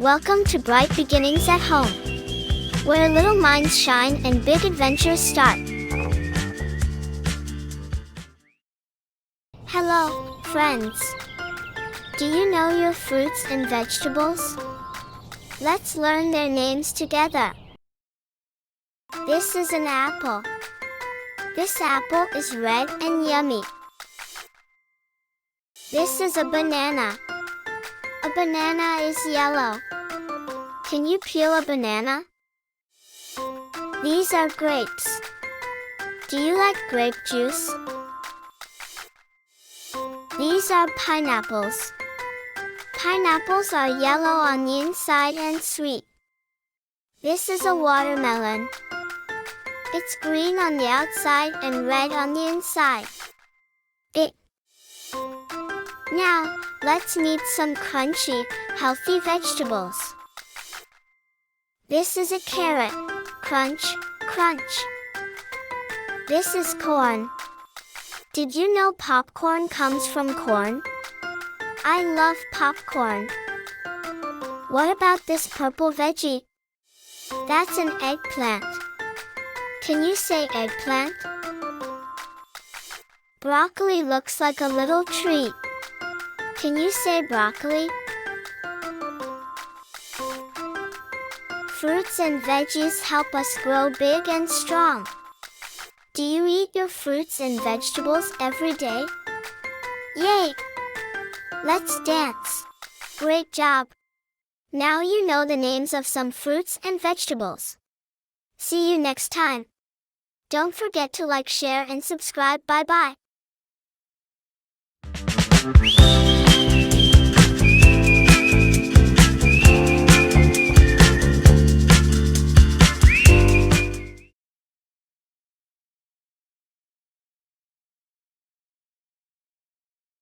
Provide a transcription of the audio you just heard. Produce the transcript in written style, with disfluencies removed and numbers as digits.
Welcome to Bright Beginnings at Home, where little minds shine and big adventures start. Hello, friends. Do you know your fruits and vegetables? Let's learn their names together. This is an apple. This apple is red and yummy. This is a banana. A banana is yellow. Can you peel a banana? These are grapes. Do you like grape juice? These are pineapples. Pineapples are yellow on the inside and sweet. This is a watermelon. It's green on the outside and red on the inside. Now, let's meet some crunchy, healthy vegetables. This is a carrot. Crunch, crunch. This is corn. Did you know popcorn comes from corn? I love popcorn. What about this purple veggie? That's an eggplant. Can you say eggplant? Broccoli looks like a little tree. Can you say broccoli? Fruits and veggies help us grow big and strong. Do you eat your fruits and vegetables every day? Yay! Let's dance. Great job! Now you know the names of some fruits and vegetables. See you next time. Don't forget to like, share, and subscribe. Bye-bye.